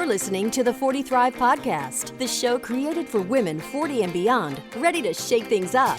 You're listening to the 40 Thrive Podcast, the show created for women 40 and beyond, ready to shake things up.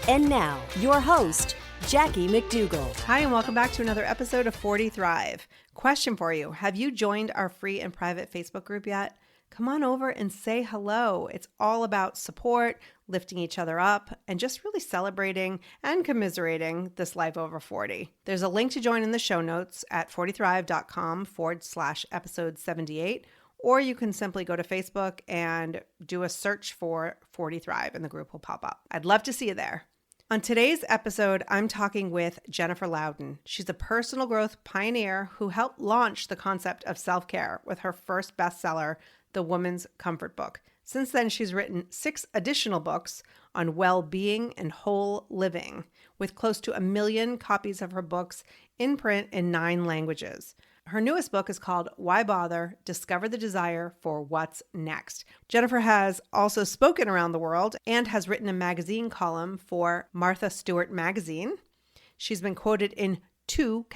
And now, your host, Jackie McDougall. Hi, and welcome back to another episode of 40 Thrive. Question for you. Have you joined our free and private Facebook group yet? Come on over and say hello. It's all about support, lifting each other up, and just really celebrating and commiserating this life over 40. There's a link to join in the show notes at 40thrive.com/episode 78, or you can simply go to Facebook and do a search for 40 Thrive and the group will pop up. I'd love to see you there. On today's episode, I'm talking with Jennifer Louden. She's a personal growth pioneer who helped launch the concept of self-care with her first bestseller, The Woman's Comfort Book. Since then, she's written 6 additional books on well-being and whole living, with close to 1 million copies of her books in print in 9 languages. Her newest book is called Why Bother? Discover the Desire for What's Next. Jennifer has also spoken around the world and has written a magazine column for Martha Stewart magazine. She's been quoted in 2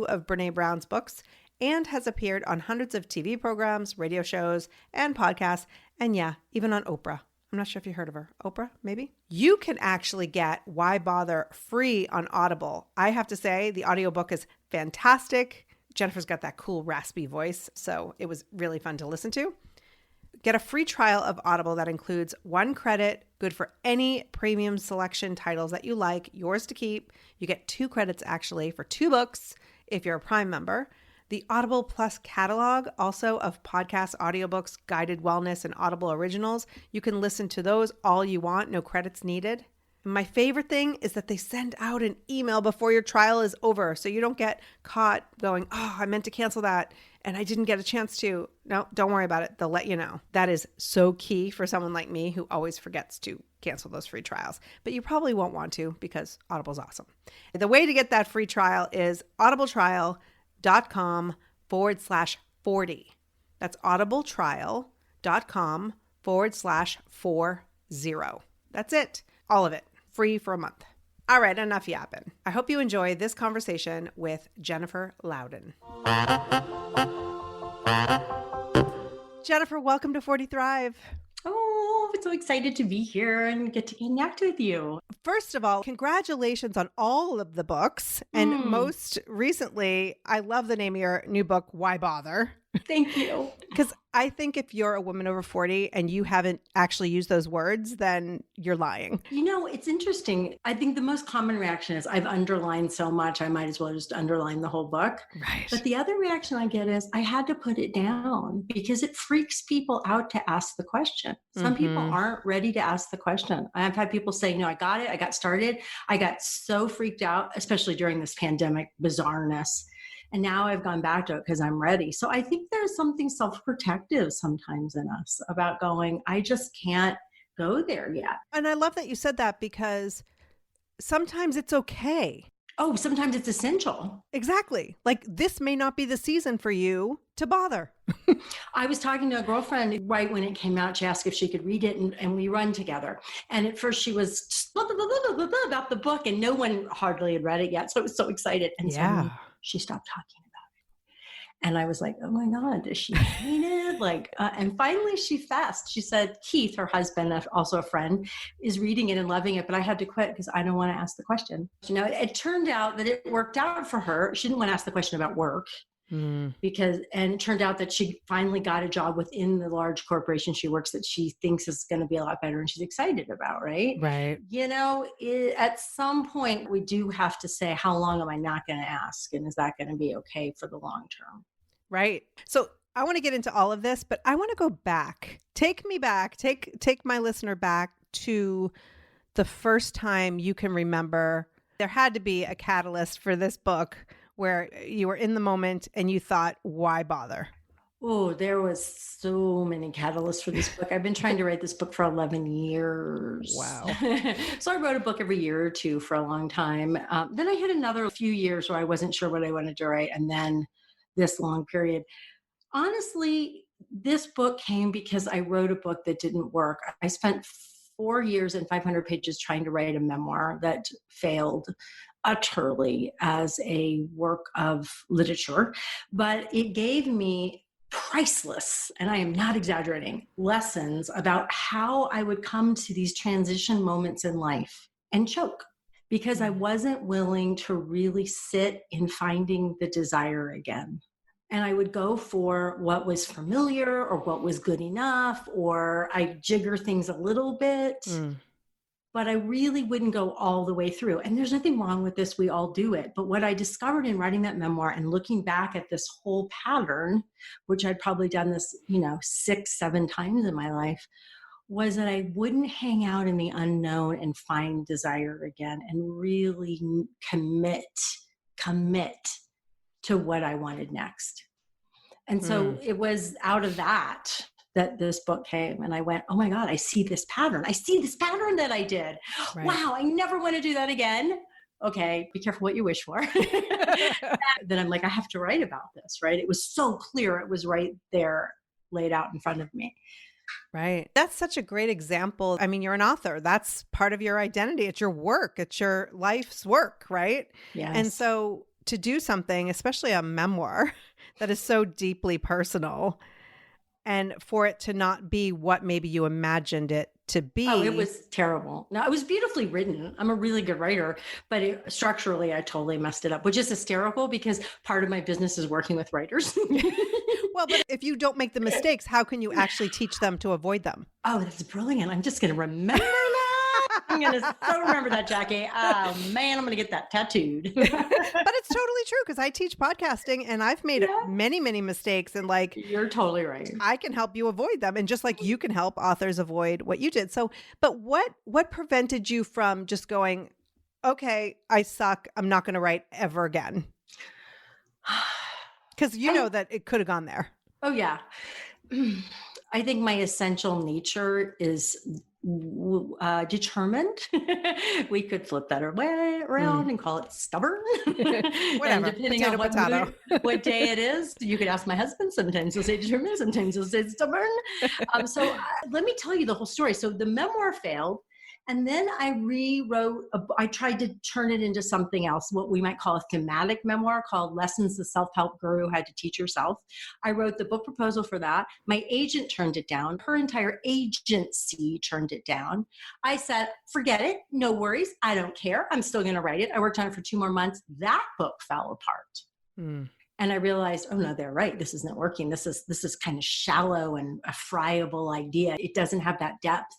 of Brene Brown's books, and has appeared on hundreds of TV programs, radio shows, and podcasts, and yeah, even on Oprah. I'm not sure if you heard of her. Oprah, maybe? You can actually get Why Bother free on Audible. I have to say, the audiobook is fantastic. Jennifer's got that cool raspy voice, so it was really fun to listen to. Get a free trial of Audible that includes 1 credit, good for any premium selection titles that you like, yours to keep. You get 2 credits actually for 2 books if you're a Prime member. The Audible Plus Catalog, also of podcasts, audiobooks, guided wellness, and Audible Originals. You can listen to those all you want, no credits needed. And my favorite thing is that they send out an email before your trial is over, so you don't get caught going, oh, I meant to cancel that, and I didn't get a chance to. No, don't worry about it. They'll let you know. That is so key for someone like me who always forgets to cancel those free trials. But you probably won't want to because Audible's awesome. The way to get that free trial is audibletrial.com/40. That's audibletrial.com/40. That's it. All of it. Free for a month. All right, enough yapping. I hope you enjoy this conversation with Jennifer Louden. Jennifer, welcome to 40 Thrive. Oh, I'm so excited to be here and get to connect with you. First of all, congratulations on all of the books. And most recently, I love the name of your new book, Why Bother? Thank you. Because I think if you're a woman over 40 and you haven't actually used those words, then you're lying. You know, it's interesting. I think the most common reaction is I've underlined so much, I might as well just underline the whole book. Right. But the other reaction I get is I had to put it down because it freaks people out to ask the question. Some people aren't ready to ask the question. I've had people say, no, I got it. I got started. I got so freaked out, especially during this pandemic bizarreness. And now I've gone back to it because I'm ready. So I think there's something self-protective sometimes in us about going, I just can't go there yet. And I love that you said that because sometimes it's okay. Oh, sometimes it's essential. Exactly. Like this may not be the season for you to bother. I was talking to a girlfriend right when it came out. She asked if she could read it and we run together. And at first she was just blah, blah, blah, blah, blah, blah, about the book and no one hardly had read it yet. So I was so excited. And so she stopped talking about it. And I was like, oh my God, does she hate it? And finally she fessed. She said, Keith, her husband, also a friend, is reading it and loving it, but I had to quit because I don't want to ask the question. You know, it turned out that it worked out for her. She didn't want to ask the question about work. And it turned out that she finally got a job within the large corporation she works that she thinks is going to be a lot better and she's excited about, right? Right. You know, at some point we do have to say, how long am I not going to ask? And is that going to be okay for the long term? Right. So I want to get into all of this, but I want to go back. Take me back. Take my listener back to the first time you can remember. There had to be a catalyst for this book where you were in the moment and you thought, why bother? Oh, there was so many catalysts for this book. I've been trying to write this book for 11 years. Wow. So I wrote a book every year or two for a long time. Then I had another few years where I wasn't sure what I wanted to write. And then this long period. Honestly, this book came because I wrote a book that didn't work. I spent 4 years and 500 pages trying to write a memoir that failed utterly as a work of literature, but it gave me priceless, and I am not exaggerating, lessons about how I would come to these transition moments in life and choke because I wasn't willing to really sit in finding the desire again. And I would go for what was familiar or what was good enough, or I jigger things a little bit. But I really wouldn't go all the way through. And there's nothing wrong with this. We all do it. But what I discovered in writing that memoir and looking back at this whole pattern, which I'd probably done this, 6, 7 times in my life, was that I wouldn't hang out in the unknown and find desire again and really commit to what I wanted next. And so it was out of that this book came, and I went, oh my God, I see this pattern. I see this pattern that I did. Right. Wow, I never want to do that again. Okay, be careful what you wish for. Then I'm like, I have to write about this, right? It was so clear. It was right there laid out in front of me. Right. That's such a great example. I mean, you're an author. That's part of your identity. It's your work. It's your life's work, right? Yes. And so to do something, especially a memoir that is so deeply personal, and for it to not be what maybe you imagined it to be. Oh, it was terrible. No, it was beautifully written. I'm a really good writer, but structurally, I totally messed it up, which is hysterical because part of my business is working with writers. Well, but if you don't make the mistakes, how can you actually teach them to avoid them? Oh, that's brilliant. I'm just going to remember that. I'm going to so remember that, Jackie. Oh, man, I'm going to get that tattooed. But it's totally true because I teach podcasting and I've made many, many mistakes. And you're totally right. I can help you avoid them. And just like you can help authors avoid what you did. So, but what prevented you from just going, okay, I suck. I'm not going to write ever again? Because you know that it could have gone there. Oh, yeah. I think my essential nature is determined. We could flip that around and call it stubborn. Whatever. And depending on what day it is, you could ask my husband. Sometimes he'll say determined, sometimes he'll say stubborn. So let me tell you the whole story. So the memoir failed. And then I rewrote, I tried to turn it into something else, what we might call a thematic memoir called Lessons the Self-Help Guru Had to Teach Herself. I wrote the book proposal for that. My agent turned it down. Her entire agency turned it down. I said, forget it. No worries. I don't care. I'm still going to write it. I worked on it for 2 more months. That book fell apart. And I realized, oh no, they're right. This isn't working. This is kind of shallow and a friable idea. It doesn't have that depth.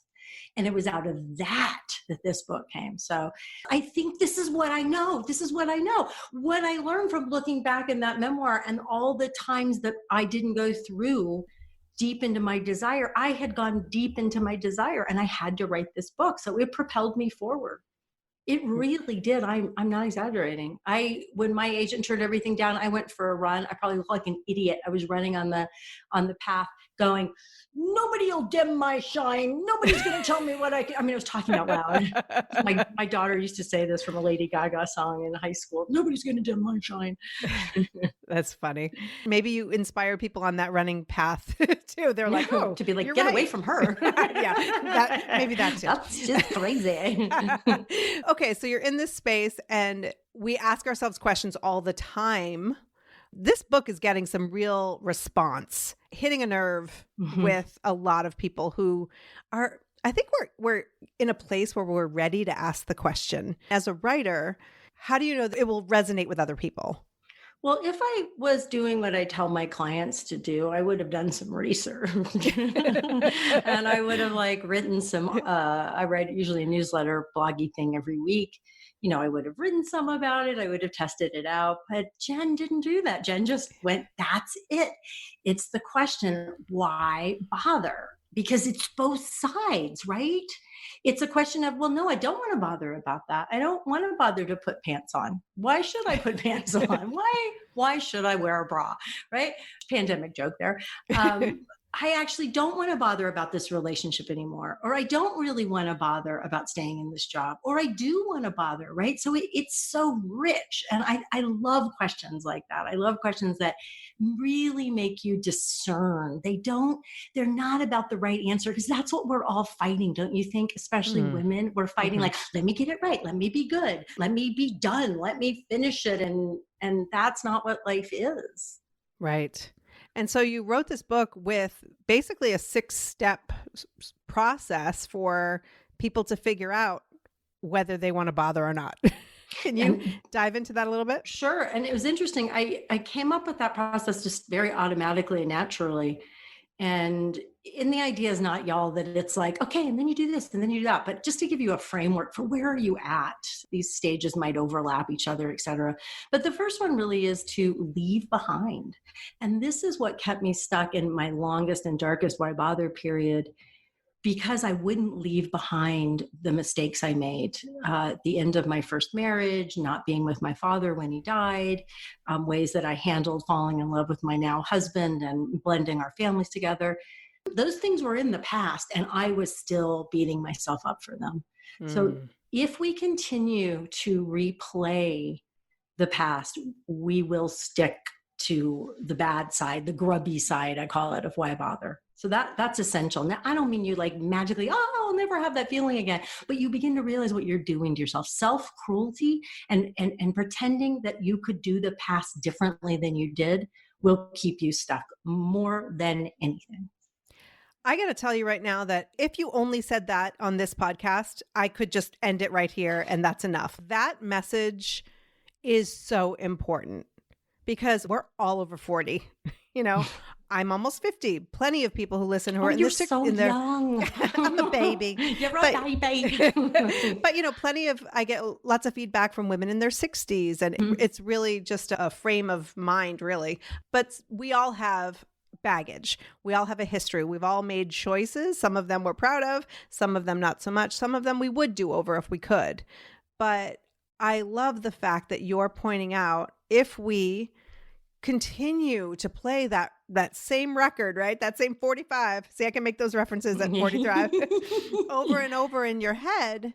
And it was out of that this book came. So I think this is what I know. This is what I know. What I learned from looking back in that memoir and all the times that I didn't go through deep into my desire, I had gone deep into my desire and I had to write this book. So it propelled me forward. It really did. I'm not exaggerating. When my agent turned everything down, I went for a run. I probably looked like an idiot. I was running on the path going, nobody will dim my shine. Nobody's going to tell me what I was talking out loud. My daughter used to say this from a Lady Gaga song in high school. Nobody's going to dim my shine. That's funny. Maybe you inspire people on that running path too. They're like, oh, to be like, get away from her. Yeah, maybe that too. That's just crazy. Okay, so you're in this space and we ask ourselves questions all the time. This book is getting some real response, hitting a nerve with a lot of people who are, I think we're in a place where we're ready to ask the question. As a writer, how do you know that it will resonate with other people? Well, if I was doing what I tell my clients to do, I would have done some research and I would have written some, I write usually a newsletter bloggy thing every week. I would have written some about it. I would have tested it out, but Jen didn't do that. Jen just went, that's it. It's the question, why bother? Because it's both sides, right? It's a question of, well, no, I don't want to bother about that. I don't want to bother to put pants on. Why should I put pants on? Why should I wear a bra? Right? Pandemic joke there. I actually don't want to bother about this relationship anymore, or I don't really want to bother about staying in this job, or I do want to bother, right? So it's so rich. And I love questions like that. I love questions that really make you discern. They're not about the right answer, because that's what we're all fighting, don't you think? Especially women, we're fighting let me get it right. Let me be good. Let me be done. Let me finish it. And that's not what life is. Right. And so you wrote this book with basically a 6-step process for people to figure out whether they want to bother or not. Can you dive into that a little bit? Sure. And it was interesting. I came up with that process just very automatically and naturally. And in the idea is not, y'all, that it's like, okay, and then you do this and then you do that. But just to give you a framework for where are you at? These stages might overlap each other, et cetera. But the first one really is to leave behind. And this is what kept me stuck in my longest and darkest why bother period, because I wouldn't leave behind the mistakes I made at the end of my first marriage, not being with my father when he died, ways that I handled falling in love with my now husband and blending our families together. Those things were in the past, and I was still beating myself up for them. So if we continue to replay the past, we will stick to the bad side, the grubby side, I call it, of why bother. So that's essential. Now, I don't mean you like magically, oh, I'll never have that feeling again, but you begin to realize what you're doing to yourself. Self-cruelty and pretending that you could do the past differently than you did will keep you stuck more than anything. I got to tell you right now that if you only said that on this podcast, I could just end it right here and that's enough. That message is so important because we're all over 40, you know. I'm almost 50. Plenty of people who listen who are in you're their so young. I'm a baby. You're a baby. But you know, I get lots of feedback from women in their 60s, and it's really just a frame of mind, really. But we all have baggage. We all have a history. We've all made choices. Some of them we're proud of, some of them not so much. Some of them we would do over if we could. But I love the fact that you're pointing out if we continue to play that same record, right? That same 45. See, I can make those references at 45 over and over in your head.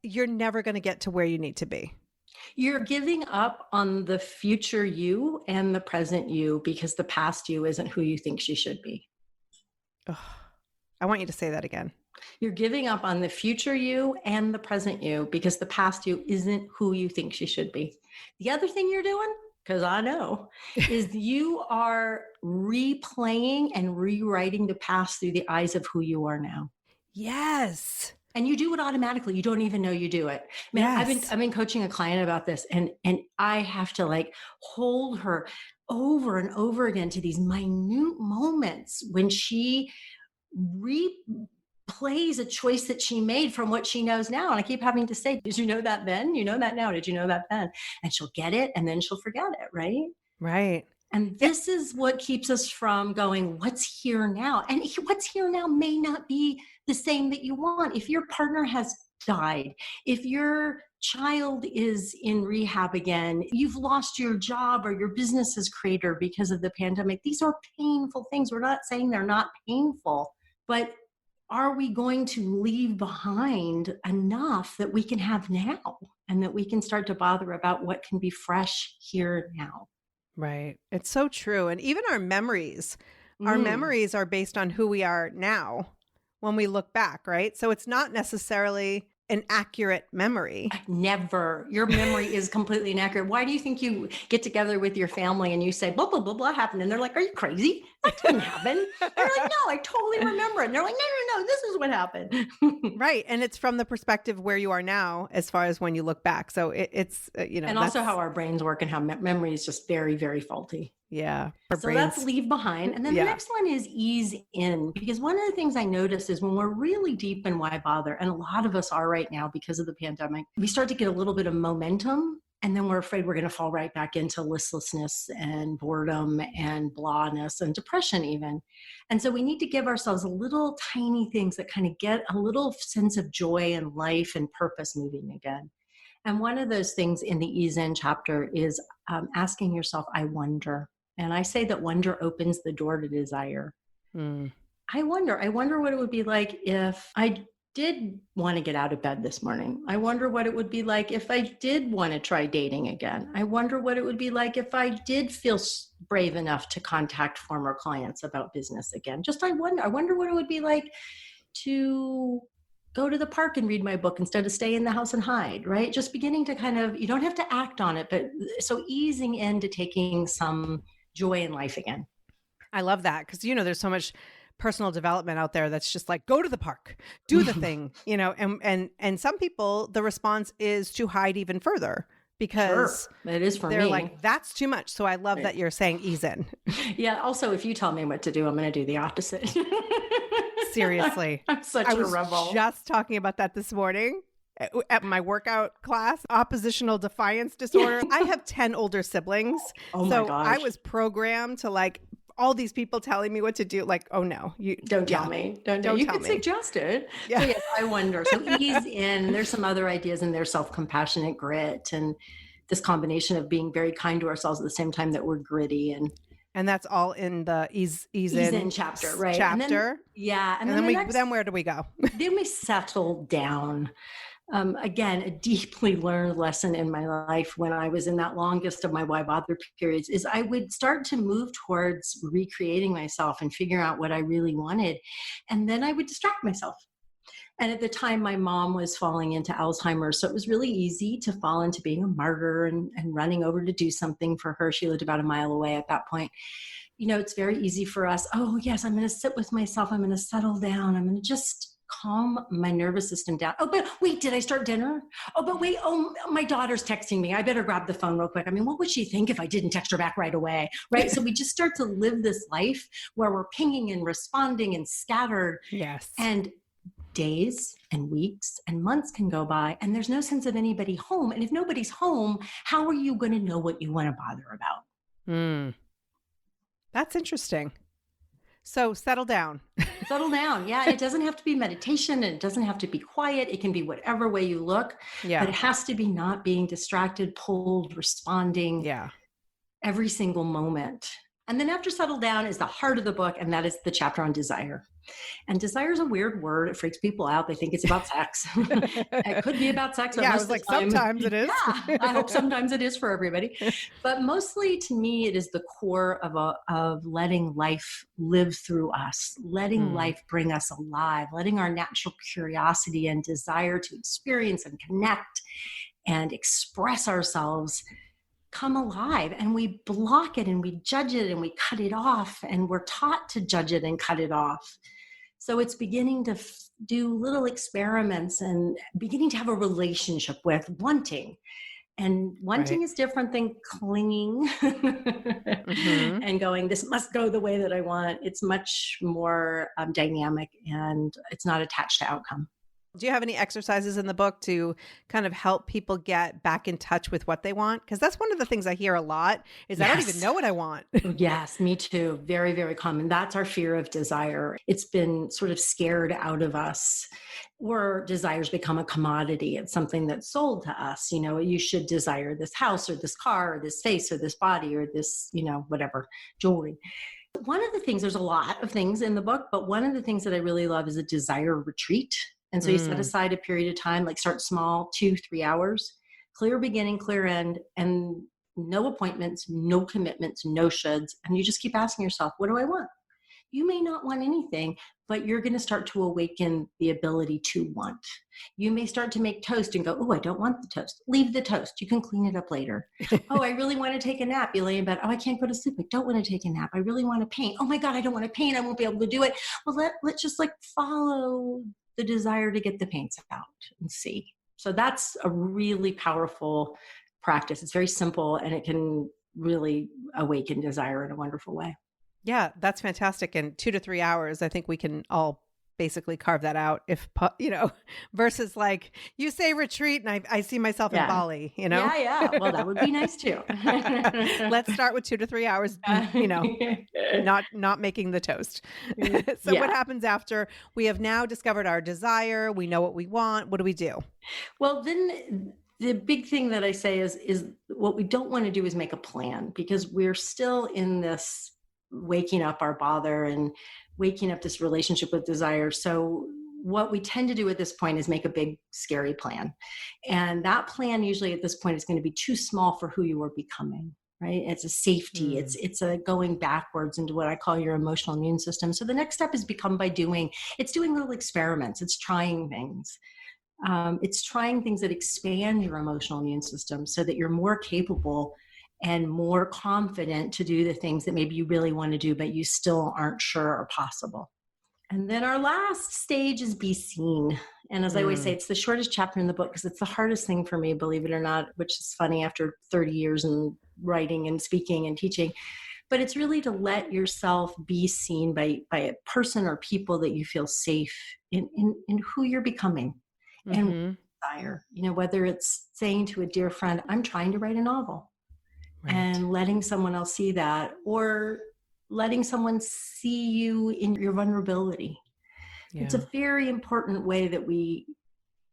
You're never going to get to where you need to be. You're giving up on the future you and the present you because the past you isn't who you think she should be. Ugh. I want you to say that again. You're giving up on the future you and the present you because the past you isn't who you think she should be. The other thing you're doing, because I know, is you are replaying and rewriting the past through the eyes of who you are now. Yes. And you do it automatically. You don't even know you do it. I mean, Yes. I've been coaching a client about this, and I have to like hold her over and over again to these minute moments when she replays a choice that she made from what she knows now. And I keep having to say, did you know that then? You know that now. Did you know that then? And she'll get it and then she'll forget it, right? Right. And this is what keeps us from going, what's here now? And what's here now may not be the same that you want. If your partner has died, if your child is in rehab again, you've lost your job or your business is cratered because of the pandemic. These are painful things. We're not saying they're not painful, but are we going to leave behind enough that we can have now and that we can start to bother about what can be fresh here now? Right. It's so true. And even our memories are based on who we are now when we look back, right? So it's not necessarily an accurate memory. Never. Your memory is completely inaccurate. Why do you think you get together with your family and you say, blah, blah, blah, blah happened? And they're like, are you crazy? That didn't happen. They're like, no, I totally remember it. And they're like, no, this is what happened. Right. And it's from the perspective where you are now, as far as when you look back. So it's, and also how our brains work and how memory is just very, very faulty. Yeah. So that's leave behind. And then the next one is ease in, because one of the things I notice is when we're really deep in why bother, and a lot of us are right now because of the pandemic, we start to get a little bit of momentum. And then we're afraid we're going to fall right back into listlessness and boredom and blahness and depression even. And so we need to give ourselves a little tiny things that kind of get a little sense of joy and life and purpose moving again. And one of those things in the ease in chapter is asking yourself, I wonder. And I say that wonder opens the door to desire. I wonder what it would be like if I did want to get out of bed this morning. I wonder what it would be like if I did want to try dating again. I wonder what it would be like if I did feel brave enough to contact former clients about business again. I wonder what it would be like to go to the park and read my book instead of stay in the house and hide, right? Just beginning to kind of, you don't have to act on it, but so easing into taking some joy in life again. I love that because, there's so much personal development out there that's just like, go to the park, do the thing, and some people, the response is to hide even further because it is for they're me. like, that's too much. So I love that you're saying ease in. Yeah. Also, if you tell me what to do, I'm going to do the opposite. Seriously. I'm such a rebel. I was just talking about that this morning at my workout class, oppositional defiance disorder. I have 10 older siblings. Oh my so gosh. I was programmed to like all these people telling me what to do. Like, oh no, you don't tell me. Don't you tell can me. Suggest it. Yeah. So yes, I wonder. So ease in. There's some other ideas in there: self-compassionate grit, and this combination of being very kind to ourselves at the same time that we're gritty. And that's all in the ease in chapter, right? Chapter. And then then where do we go? Then we settle down. Again, a deeply learned lesson in my life when I was in that longest of my why bother periods is I would start to move towards recreating myself and figuring out what I really wanted. And then I would distract myself. And at the time, my mom was falling into Alzheimer's. So it was really easy to fall into being a martyr and running over to do something for her. She lived about a mile away at that point. It's very easy for us. Oh, yes, I'm going to sit with myself. I'm going to settle down. I'm going to just calm my nervous system down. Oh, but wait, did I start dinner? Oh, but wait, my daughter's texting me. I better grab the phone real quick. I mean, what would she think if I didn't text her back right away? Right. So we just start to live this life where we're pinging and responding and scattered. Yes. And days and weeks and months can go by and there's no sense of anybody home. And if nobody's home, how are you going to know what you want to bother about? That's interesting. So settle down. Settle down. Yeah. It doesn't have to be meditation and it doesn't have to be quiet. It can be whatever way you look. Yeah. But it has to be not being distracted, pulled, responding. Yeah. Every single moment. And then after settle down is the heart of the book. And that is the chapter on desire. And desire is a weird word. It freaks people out. They think it's about sex. It could be about sex. But I was like, sometimes it is. Yeah, I hope sometimes it is for everybody. But mostly to me, it is the core of letting life live through us, letting life bring us alive, letting our natural curiosity and desire to experience and connect and express ourselves come alive. And we block it and we judge it and we cut it off. And we're taught to judge it and cut it off. So it's beginning to do little experiments and beginning to have a relationship with wanting. And wanting is different than clinging and going, this must go the way that I want. It's much more dynamic and it's not attached to outcome. Do you have any exercises in the book to kind of help people get back in touch with what they want? Because that's one of the things I hear a lot is I don't even know what I want. Yes, me too. Very, very common. That's our fear of desire. It's been sort of scared out of us, or desires become a commodity. It's something that's sold to us. You should desire this house or this car or this face or this body or this, whatever, jewelry. One of the things, there's a lot of things in the book, but one of the things that I really love is a desire retreat. And so you set aside a period of time, like start small, 2-3 hours, clear beginning, clear end, and no appointments, no commitments, no shoulds. And you just keep asking yourself, what do I want? You may not want anything, but you're going to start to awaken the ability to want. You may start to make toast and go, oh, I don't want the toast. Leave the toast. You can clean it up later. Oh, I really want to take a nap. You lay in bed. Oh, I can't go to sleep. I don't want to take a nap. I really want to paint. Oh my God, I don't want to paint. I won't be able to do it. Well, let's just follow the desire to get the paints out and see. So that's a really powerful practice. It's very simple and it can really awaken desire in a wonderful way. Yeah, that's fantastic. And 2 to 3 hours, I think we can all basically carve that out versus like you say retreat and I see myself in Bali, Yeah. Well, that would be nice too. Let's start with 2 to 3 hours, not making the toast. So what happens after we have now discovered our desire? We know what we want. What do we do? Well, then the big thing that I say is what we don't want to do is make a plan, because we're still in this waking up our bother and waking up this relationship with desire. So what we tend to do at this point is make a big, scary plan. And that plan usually at this point is going to be too small for who you are becoming, right? It's a safety. It's a going backwards into what I call your emotional immune system. So the next step is become by doing. It's doing little experiments. It's trying things. It's trying things that expand your emotional immune system so that you're more capable and more confident to do the things that maybe you really want to do, but you still aren't sure are possible. And then our last stage is be seen. And as I always say, it's the shortest chapter in the book because it's the hardest thing for me, believe it or not, which is funny after 30 years in writing and speaking and teaching. But it's really to let yourself be seen by a person or people that you feel safe in who you're becoming and desire. You know, whether it's saying to a dear friend, I'm trying to write a novel, and letting someone else see that, or letting someone see you in your vulnerability. Yeah. It's a very important way that we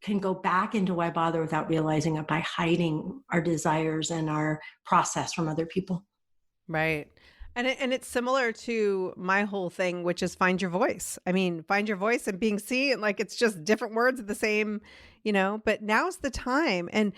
can go back into why bother without realizing it by hiding our desires and our process from other people. Right. And it's similar to my whole thing, which is find your voice. I mean, find your voice and being seen, like it's just different words of the same, you know, but now's the time and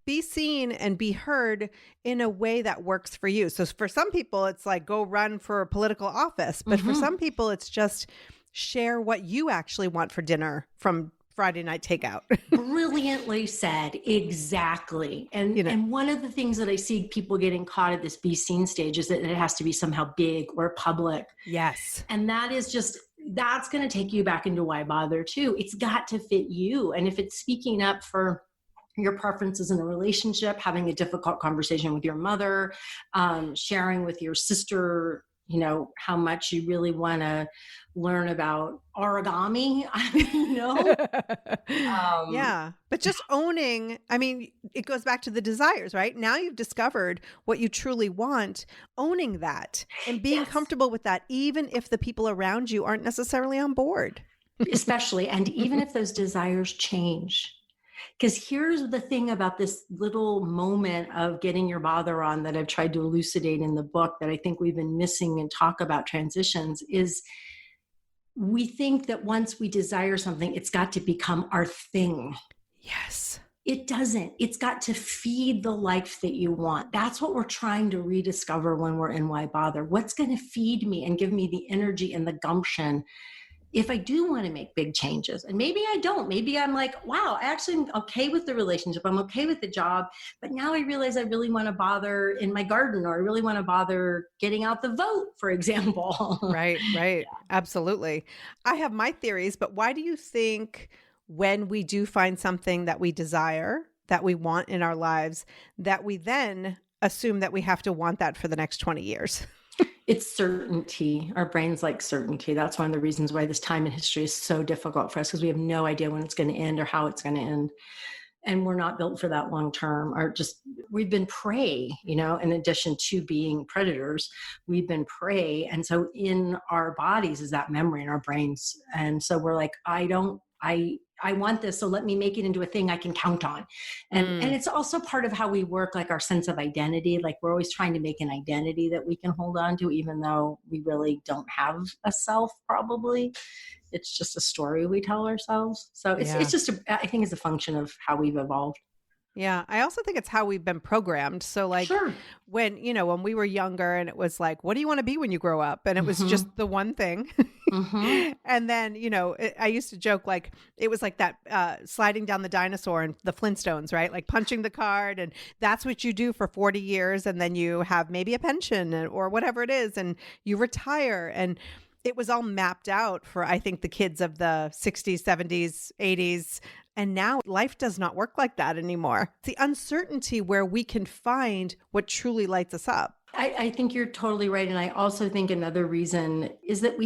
be seen and be heard in a way that works for you. So for some people, it's like go run for a political office, but for some people, it's just share what you actually want for dinner from Friday night takeout. Brilliantly said. Exactly. And and one of the things that I see people getting caught at this be seen stage is that it has to be somehow big or public. Yes. And that is just, that's going to take you back into why bother too. It's got to fit you. And if it's speaking up for your preferences in a relationship, having a difficult conversation with your mother, sharing with your sister, you know, how much you really want to learn about origami, yeah. But just owning, I mean, it goes back to the desires, right? Now you've discovered what you truly want, owning that and being comfortable with that, even if the people around you aren't necessarily on board. Especially, and even if those desires change. Because here's the thing about this little moment of getting your bother on that I've tried to elucidate in the book that I think we've been missing and talk about transitions is we think that once we desire something, it's got to become our thing. Yes. It doesn't. It's got to feed the life that you want. That's what we're trying to rediscover when we're in Why Bother. What's going to feed me and give me the energy and the gumption if I do want to make big changes? And maybe I don't. Maybe I'm like, wow, I actually am okay with the relationship. I'm okay with the job. But now I realize I really want to bother in my garden, or I really want to bother getting out the vote, for example. Right. Yeah. Absolutely. I have my theories, but why do you think when we do find something that we desire, that we want in our lives, that we then assume that we have to want that for the next 20 years? It's certainty. Our brains like certainty. That's one of the reasons why this time in history is so difficult for us, because we have no idea when it's going to end or how it's going to end. And we're not built for that long term, or just, we've been prey, in addition to being predators, we've been prey. And so in our bodies is that memory in our brains. And so we're like, I want this, so let me make it into a thing I can count on. And it's also part of how we work, like our sense of identity. Like we're always trying to make an identity that we can hold on to, even though we really don't have a self, probably. It's just a story we tell ourselves. So it's just, I think it's a function of how we've evolved. Yeah. I also think it's how we've been programmed. So like when we were younger and it was like, what do you want to be when you grow up? And it was just the one thing. And then, I used to joke, like, it was like that sliding down the dinosaur and the Flintstones, right? Like punching the card, and that's what you do for 40 years. And then you have maybe a pension or whatever it is, and you retire. And it was all mapped out for, I think, the kids of the 60s, 70s, 80s. And now life does not work like that anymore. It's the uncertainty where we can find what truly lights us up. I think you're totally right. And I also think another reason is that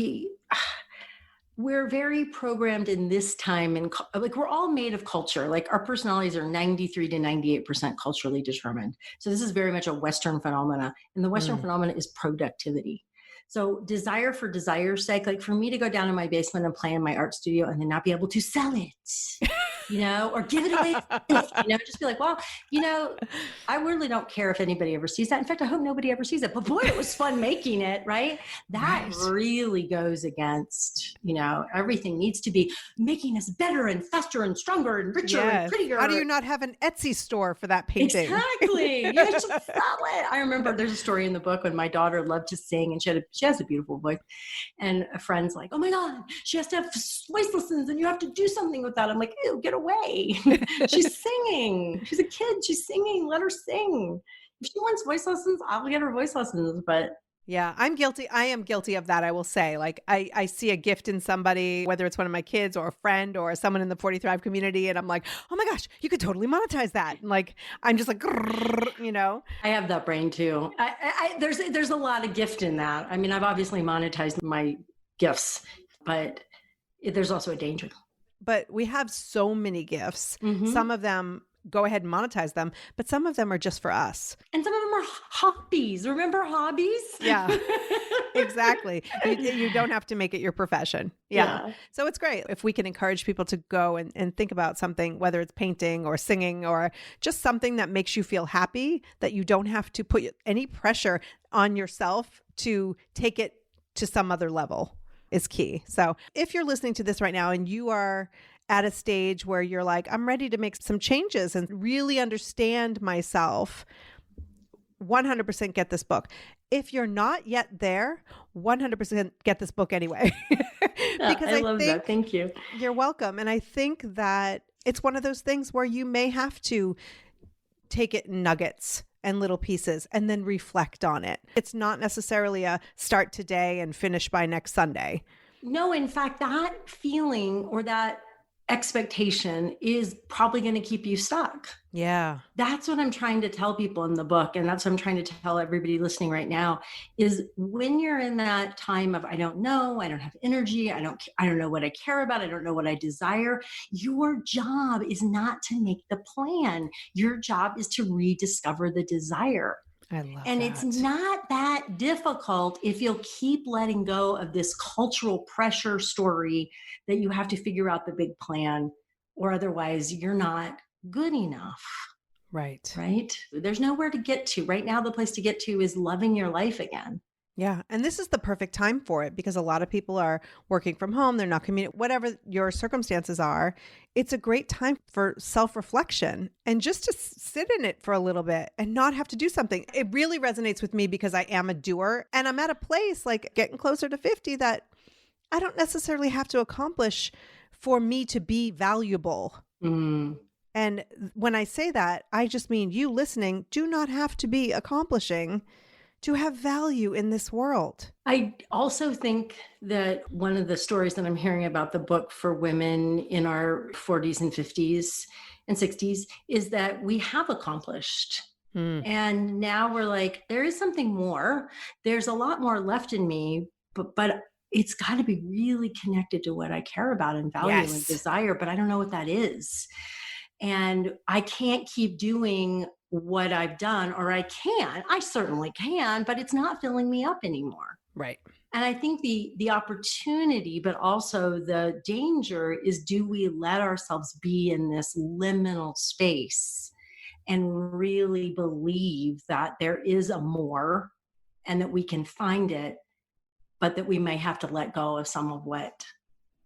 we're very programmed in this time, and like we're all made of culture. Like our personalities are 93 to 98% culturally determined. So this is very much a Western phenomena. And the Western phenomena is productivity. So desire for desire's sake, like for me to go down in my basement and play in my art studio and then not be able to sell it, or give it away, just be like, well, I really don't care if anybody ever sees that. In fact, I hope nobody ever sees it, but boy, it was fun making it, right? That really goes against, everything needs to be making us better and faster and stronger and richer and prettier. How do you not have an Etsy store for that painting? Exactly. You should sell it. I remember there's a story in the book when my daughter loved to sing, and she has a beautiful voice, and a friend's like, oh my God, she has to have voice lessons and you have to do something with that. I'm like, ew, get away. She's singing. She's a kid. She's singing. Let her sing. if she wants voice lessons, I'll get her voice lessons. But yeah, I'm guilty. I am guilty of that, I will say. Like I see a gift in somebody, whether it's one of my kids or a friend or someone in the 40 Thrive community. And I'm like, oh my gosh, you could totally monetize that. And like, I'm just like, you know. I have that brain too. There's a lot of gift in that. I mean, I've obviously monetized my gifts, but there's also a danger. But we have so many gifts. Mm-hmm. Some of them, go ahead and monetize them, but some of them are just for us. And some of them are hobbies. Remember hobbies? Yeah, exactly. You don't have to make it your profession. Yeah. So it's great if we can encourage people to go and think about something, whether it's painting or singing or just something that makes you feel happy, that you don't have to put any pressure on yourself to take it to some other level is key. So if you're listening to this right now and you are at a stage where you're like, I'm ready to make some changes and really understand myself, 100% get this book. If you're not yet there, 100% get this book anyway. Because I love that. Thank you. You're welcome. And I think that it's one of those things where you may have to take it in nuggets and little pieces and then reflect on it. It's not necessarily a start today and finish by next Sunday. No, in fact, that feeling or that expectation is probably going to keep you stuck. Yeah. That's what I'm trying to tell people in the book. And that's what I'm trying to tell everybody listening right now is when you're in that time of, I don't know, I don't have energy. I don't know what I care about. I don't know what I desire. Your job is not to make the plan. Your job is to rediscover the desire. I love and that. It's not that difficult if you'll keep letting go of this cultural pressure story that you have to figure out the big plan or otherwise you're not good enough. Right. Right? There's nowhere to get to. Right now, the place to get to is loving your life again. Yeah. And this is the perfect time for it because a lot of people are working from home. They're not commuting, whatever your circumstances are. It's a great time for self-reflection and just to sit in it for a little bit and not have to do something. It really resonates with me because I am a doer and I'm at a place like getting closer to 50 that I don't necessarily have to accomplish for me to be valuable. Mm. And when I say that, I just mean you listening do not have to be accomplishing to have value in this world. I also think that one of the stories that I'm hearing about the book for women in our 40s and 50s and 60s is that we have accomplished. And now we're like, there is something more. There's a lot more left in me, but it's got to be really connected to what I care about and value and desire, but I don't know what that is. And I can't keep doing what I've done, or I certainly can, but it's not filling me up anymore. Right. And I think the opportunity, but also the danger is, do we let ourselves be in this liminal space and really believe that there is a more and that we can find it, but that we may have to let go of some of what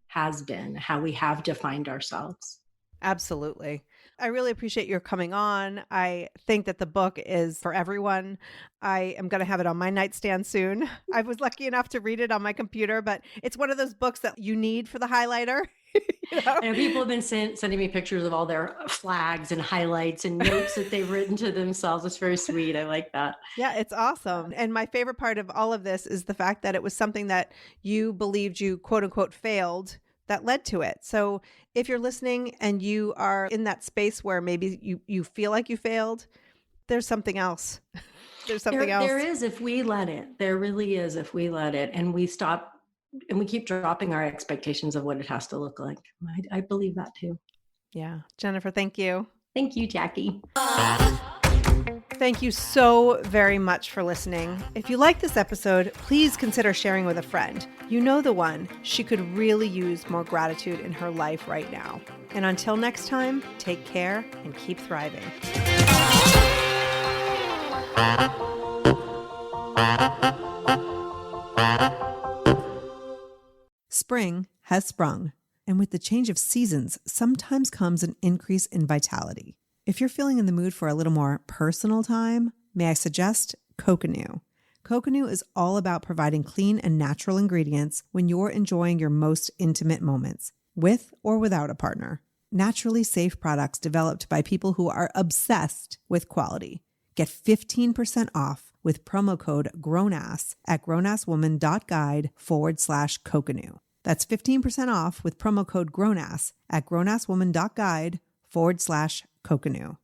has been, how we have defined ourselves. Absolutely. I really appreciate your coming on. I think that the book is for everyone. I am going to have it on my nightstand soon. I was lucky enough to read it on my computer, but it's one of those books that you need for the highlighter. You know? And people have been sending me pictures of all their flags and highlights and notes that they've written to themselves. It's very sweet. I like that. Yeah, it's awesome. And my favorite part of all of this is the fact that it was something that you believed you quote unquote failed that led to it. So if you're listening and you are in that space where maybe you feel like you failed, there's something else. There's something else. There is, if we let it. There really is, if we let it. And we stop and we keep dropping our expectations of what it has to look like. I believe that too. Yeah. Jennifer, thank you. Thank you, Jackie. Thank you so very much for listening. If you like this episode, please consider sharing with a friend. You know the one. She could really use more gratitude in her life right now. And until next time, take care and keep thriving. Spring has sprung, and with the change of seasons, sometimes comes an increase in vitality. If you're feeling in the mood for a little more personal time, may I suggest Coconut. Coconut is all about providing clean and natural ingredients when you're enjoying your most intimate moments, with or without a partner. Naturally safe products developed by people who are obsessed with quality. Get 15% off with promo code GROWNASS at grownasswoman.guide/Kokonu. That's 15% off with promo code GROWNASS at grownasswoman.guide/Kokonu.